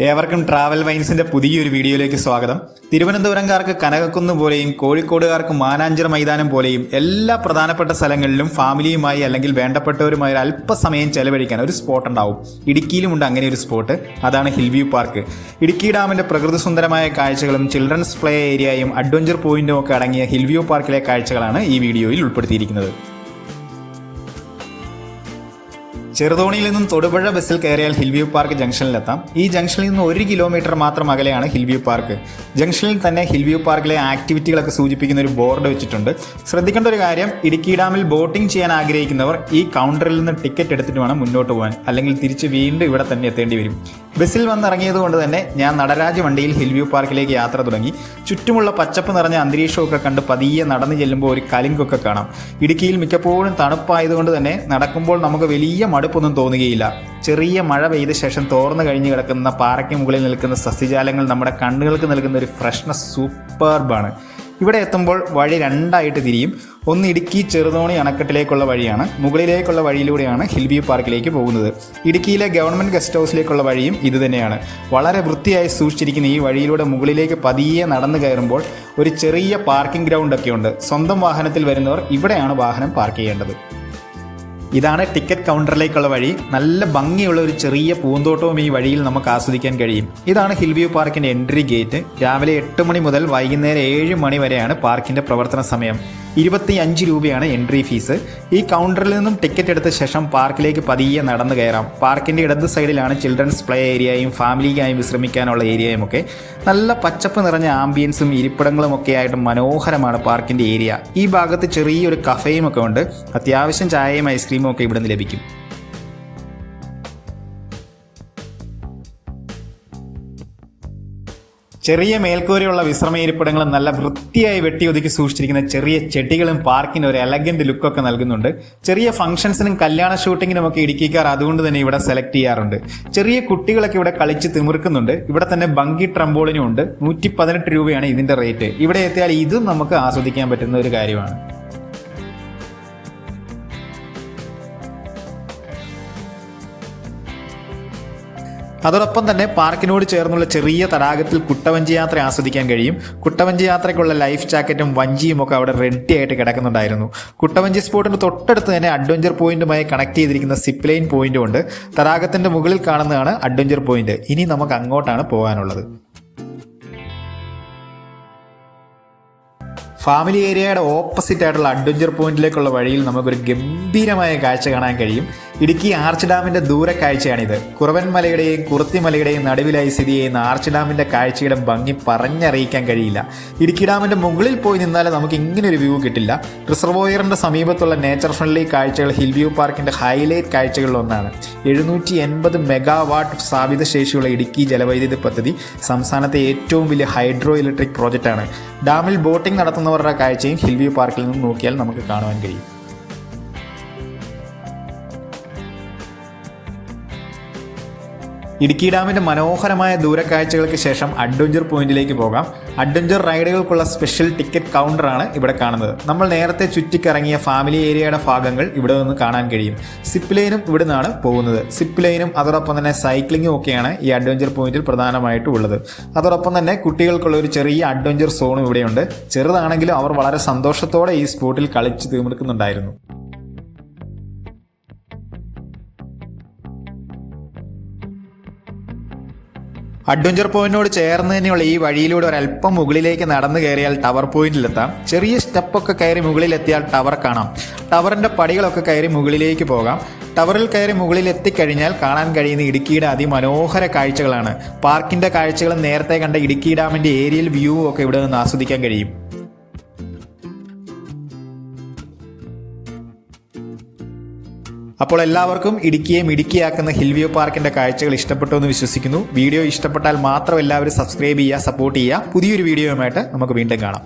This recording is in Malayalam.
ഏവർക്കും ട്രാവൽ വൈൻസിന്റെ പുതിയൊരു വീഡിയോയിലേക്ക് സ്വാഗതം. തിരുവനന്തപുരംകാർക്ക് കനകക്കുന്ന് പോലെയും കോഴിക്കോടുകാർക്ക് മാനാഞ്ചിറ മൈതാനം പോലെയും എല്ലാ പ്രധാനപ്പെട്ട സ്ഥലങ്ങളിലും ഫാമിലിയുമായി അല്ലെങ്കിൽ വേണ്ടപ്പെട്ടവരുമായി അല്പസമയം ചെലവഴിക്കാൻ ഒരു സ്പോട്ട് ഉണ്ടാവും. ഇടുക്കിയിലുമുണ്ട് അങ്ങനെ ഒരു സ്പോട്ട്. അതാണ് ഹിൽ വ്യൂ പാർക്ക്. ഇടുക്കി ഡാമിന്റെ പ്രകൃതി സുന്ദരമായ കാഴ്ചകളും ചിൽഡ്രൻസ് പ്ലേ ഏരിയയും അഡ്വഞ്ചർ പോയിന്റും ഒക്കെ അടങ്ങിയ ഹിൽ വ്യൂ പാർക്കിലെ കാഴ്ചകളാണ് ഈ വീഡിയോയിൽ ഉൾപ്പെടുത്തിയിരിക്കുന്നത്. ചെറുതോണിയിൽ നിന്നും തൊടുപുഴ ബസ്സിൽ കയറിയാൽ ഹിൽ വ്യൂ പാർക്ക് ജംഗ്ഷനിലെത്താം. ഈ ജംഗ്ഷനിൽ നിന്ന് 1 കിലോമീറ്റർ മാത്രം അകലെയാണ് ഹിൽ വ്യൂ പാർക്ക്. ജംഗ്ഷനിൽ തന്നെ ഹിൽ വ്യൂ പാർക്കിലെ ആക്ടിവിറ്റികളൊക്കെ സൂചിപ്പിക്കുന്ന ഒരു ബോർഡ് വെച്ചിട്ടുണ്ട്. ശ്രദ്ധിക്കേണ്ട ഒരു കാര്യം, ഇടുക്കി ഡാമിൽ ബോട്ടിംഗ് ചെയ്യാൻ ആഗ്രഹിക്കുന്നവർ ഈ കൗണ്ടറിൽ നിന്ന് ടിക്കറ്റ് എടുത്തിട്ട് വേണം മുന്നോട്ട് പോകാൻ, അല്ലെങ്കിൽ തിരിച്ച് വീണ്ടും ഇവിടെ തന്നെ എത്തേണ്ടി വരും. ബസ്സിൽ വന്നിറങ്ങിയത് കൊണ്ട് തന്നെ ഞാൻ നടരാജ് വണ്ടിയിൽ ഹിൽ വ്യൂ പാർക്കിലേക്ക് യാത്ര തുടങ്ങി. ചുറ്റുമുള്ള പച്ചപ്പ് നിറഞ്ഞ അന്തരീക്ഷമൊക്കെ കണ്ട് പതിയെ നടന്നു ചെല്ലുമ്പോൾ ഒരു കലിങ്കൊക്കെ കാണാം. ഇടുക്കിയിൽ മിക്കപ്പോഴും തണുപ്പായതുകൊണ്ട് തന്നെ നടക്കുമ്പോൾ നമുക്ക് വലിയ മടുപ്പൊന്നും തോന്നുകയില്ല. ചെറിയ മഴ പെയ്ത ശേഷം തോർന്നു കഴിഞ്ഞ് കിടക്കുന്ന പാറയ്ക്ക് മുകളിൽ നിൽക്കുന്ന സസ്യജാലങ്ങൾ നമ്മുടെ കണ്ണുകൾക്ക് നൽകുന്ന ഒരു ഫ്രഷ്നസ് സൂപ്പർബാണ്. ഇവിടെ എത്തുമ്പോൾ വഴി രണ്ടായിട്ട് തിരിയും. ഒന്ന് ഇടുക്കി ചെറുതോണി അണക്കെട്ടിലേക്കുള്ള വഴിയാണ്, മുകളിലേക്കുള്ള വഴിയിലൂടെയാണ് ഹിൽ വ്യൂ പാർക്കിലേക്ക് പോകുന്നത്. ഇടുക്കിയിലെ ഗവൺമെൻറ് ഗസ്റ്റ് ഹൗസിലേക്കുള്ള വഴിയും ഇതുതന്നെയാണ്. വളരെ വൃത്തിയായി സൂക്ഷിച്ചിരിക്കുന്ന ഈ വഴിയിലൂടെ മുകളിലേക്ക് പതിയെ നടന്നു കയറുമ്പോൾ ഒരു ചെറിയ പാർക്കിംഗ് ഗ്രൗണ്ടൊക്കെ ഉണ്ട്. സ്വന്തം വാഹനത്തിൽ വരുന്നവർ ഇവിടെയാണ് വാഹനം പാർക്ക് ചെയ്യേണ്ടത്. ഇതാണ് ടിക്കറ്റ് കൗണ്ടറിലേക്കുള്ള വഴി. നല്ല ഭംഗിയുള്ള ഒരു ചെറിയ പൂന്തോട്ടവും ഈ വഴിയിൽ നമുക്ക് ആസ്വദിക്കാൻ കഴിയും. ഇതാണ് ഹിൽ വ്യൂ പാർക്കിൻ്റെ എൻട്രി ഗേറ്റ്. രാവിലെ 8 മണി മുതൽ വൈകുന്നേരം 7 മണി വരെയാണ് പാർക്കിൻ്റെ പ്രവർത്തന സമയം. 25 രൂപയാണ് എൻട്രി ഫീസ്. ഈ കൗണ്ടറിൽ നിന്നും ടിക്കറ്റ് എടുത്ത ശേഷം പാർക്കിലേക്ക് പതിയെ നടന്നു കയറാം. പാർക്കിൻ്റെ ഇടത് സൈഡിലാണ് ചിൽഡ്രൻസ് പ്ലേ ഏരിയയും ഫാമിലിക്കായി വിശ്രമിക്കാനുള്ള ഏരിയയും ഒക്കെ. നല്ല പച്ചപ്പ് നിറഞ്ഞ ആംബിയൻസും ഇരിപ്പിടങ്ങളും ഒക്കെ ആയിട്ട് മനോഹരമാണ് പാർക്കിൻ്റെ ഏരിയ. ഈ ഭാഗത്ത് ചെറിയൊരു കഫേയും ഒക്കെ ഉണ്ട്. അത്യാവശ്യം ചായയും ഐസ്ക്രീമും ഒക്കെ ഇവിടെ നിന്ന് ലഭിക്കും. ചെറിയ മേൽക്കൂരയുള്ള വിശ്രമയിരിപ്പിടങ്ങളും നല്ല വൃത്തിയായി വെട്ടിയൊതുക്കി സൂക്ഷിച്ചിരിക്കുന്ന ചെറിയ ചെടികളും പാർക്കിന് ഒരു എലഗന്റ് ലുക്കൊക്കെ നൽകുന്നുണ്ട്. ചെറിയ ഫംഗ്ഷൻസിനും കല്യാണ ഷൂട്ടിങ്ങിനും ഒക്കെ ഇടുക്കിക്കാർ അതുകൊണ്ട് തന്നെ ഇവിടെ സെലക്ട് ചെയ്യാറുണ്ട്. ചെറിയ കുട്ടികളൊക്കെ ഇവിടെ കളിച്ച് തിമിർക്കുന്നുണ്ട്. ഇവിടെ തന്നെ ബങ്കി ട്രംബോളിനും ഉണ്ട്. 118 രൂപയാണ് ഇതിന്റെ റേറ്റ്. ഇവിടെ എത്തിയാൽ ഇതും നമുക്ക് ആസ്വദിക്കാൻ പറ്റുന്ന ഒരു കാര്യമാണ്. അതോടൊപ്പം തന്നെ പാർക്കിനോട് ചേർന്നുള്ള ചെറിയ തടാകത്തിൽ കുട്ടവഞ്ചി യാത്ര ആസ്വദിക്കാൻ കഴിയും. കുട്ടവഞ്ചി യാത്രയ്ക്കുള്ള ലൈഫ് ജാക്കറ്റും വഞ്ചിയും ഒക്കെ അവിടെ റെഡി ആയിട്ട് കിടക്കുന്നുണ്ടായിരുന്നു. കുട്ടവഞ്ചി സ്പോട്ടിന് തൊട്ടടുത്ത് തന്നെ അഡ്വഞ്ചർ പോയിന്റുമായി കണക്ട് ചെയ്തിരിക്കുന്ന സിപ്പ് ലൈൻ പോയിന്റും ഉണ്ട്. തടാകത്തിന്റെ മുകളിൽ കാണുന്നതാണ് അഡ്വഞ്ചർ പോയിന്റ്. ഇനി നമുക്ക് അങ്ങോട്ടാണ് പോകാനുള്ളത്. ഫാമിലി ഏരിയയുടെ ഓപ്പോസിറ്റ് ആയിട്ടുള്ള അഡ്വഞ്ചർ പോയിന്റിലേക്കുള്ള വഴിയിൽ നമുക്കൊരു ഗംഭീരമായ കാഴ്ച കാണാൻ കഴിയും. ഇടുക്കി ആർച്ച് ഡാമിന്റെ ദൂര കാഴ്ചയാണിത്. കുറവൻ മലയുടെയും കുറുത്തിമലയുടെയും നടുവിലായി സ്ഥിതി ചെയ്യുന്ന ആർച്ച് ഡാമിന്റെ കാഴ്ചയുടെ ഭംഗി പറഞ്ഞറിയിക്കാൻ കഴിയില്ല. ഇടുക്കി ഡാമിന്റെ മുകളിൽ പോയി നിന്നാൽ നമുക്ക് ഇങ്ങനെ ഒരു വ്യൂ കിട്ടില്ല. റിസർവോയറിന്റെ സമീപത്തുള്ള നേച്ചർ ഫ്രണ്ട്ലി കാഴ്ചകൾ ഹിൽ വ്യൂ പാർക്കിന്റെ ഹൈലൈറ്റ് കാഴ്ചകളിൽ ഒന്നാണ്. 780 മെഗാവാട്ട് സ്ഥാപിത ശേഷിയുള്ള ഇടുക്കി ജലവൈദ്യുതി പദ്ധതി സംസ്ഥാനത്തെ ഏറ്റവും വലിയ ഹൈഡ്രോ ഇലക്ട്രിക് പ്രോജക്റ്റാണ്. ഡാമിൽ ബോട്ടിംഗ് നടത്തുന്നവരുടെ കാഴ്ചയും ഹിൽ വ്യൂ പാർക്കിൽ നിന്ന് നോക്കിയാൽ നമുക്ക് കാണുവാൻ കഴിയും. ഇടുക്കി ഡാമിന്റെ മനോഹരമായ ദൂരക്കാഴ്ചകൾക്ക് ശേഷം അഡ്വഞ്ചർ പോയിന്റിലേക്ക് പോകാം. അഡ്വഞ്ചർ റൈഡുകൾക്കുള്ള സ്പെഷ്യൽ ടിക്കറ്റ് കൗണ്ടറാണ് ഇവിടെ കാണുന്നത്. നമ്മൾ നേരത്തെ ചുറ്റിക്കറങ്ങിയ ഫാമിലി ഏരിയയുടെ ഭാഗങ്ങൾ ഇവിടെ നിന്ന് കാണാൻ കഴിയും. സിപ്പ് ലൈനും ഇവിടെ നിന്നാണ് പോകുന്നത്. സിപ്പ് ലൈനും അതോടൊപ്പം തന്നെ സൈക്ലിങ്ങും ഒക്കെയാണ് ഈ അഡ്വഞ്ചർ പോയിന്റിൽ പ്രധാനമായിട്ടും ഉള്ളത്. അതോടൊപ്പം തന്നെ കുട്ടികൾക്കുള്ള ഒരു ചെറിയ അഡ്വഞ്ചർ സോണും ഇവിടെയുണ്ട്. ചെറുതാണെങ്കിലും അവർ വളരെ സന്തോഷത്തോടെ ഈ സ്പോട്ടിൽ കളിച്ച് തീർക്കുന്നുണ്ടായിരുന്നു. അഡ്വഞ്ചർ പോയിന്റിനോട് ചേർന്ന് തന്നെയുള്ള ഈ വഴിയിലൂടെ ഒരല്പം മുകളിലേക്ക് നടന്നു കയറിയാൽ ടവർ പോയിന്റിലെത്താം. ചെറിയ സ്റ്റെപ്പൊക്കെ കയറി മുകളിലെത്തിയാൽ ടവർ കാണാം. ടവറിന്റെ പടികളൊക്കെ കയറി മുകളിലേക്ക് പോകാം. ടവറിൽ കയറി മുകളിൽ എത്തിക്കഴിഞ്ഞാൽ കാണാൻ കഴിയുന്ന ഇടുക്കിയുടെ അതിമനോഹര കാഴ്ചകളാണ്. പാർക്കിന്റെ കാഴ്ചകളും നേരത്തെ കണ്ട ഇടുക്കി ഡാമിന്റെ ഏരിയൽ വ്യൂ ഒക്കെ ഇവിടെ നിന്ന് ആസ്വദിക്കാൻ കഴിയും. അപ്പോൾ എല്ലാവർക്കും ഇടുക്കിയെ ഇടുക്കിയാക്കുന്ന ഹിൽ വ്യൂ പാർക്കിന്റെ കാഴ്ചകൾ ഇഷ്ടപ്പെട്ടു എന്ന് വിശ്വസിക്കുന്നു. വീഡിയോ ഇഷ്ടപ്പെട്ടാൽ മാത്രം എല്ലാവരും സബ്സ്ക്രൈബ് ചെയ്യുക, സപ്പോർട്ട് ചെയ്യുക. പുതിയൊരു വീഡിയോയുമായിട്ട് നമുക്ക് വീണ്ടും കാണാം.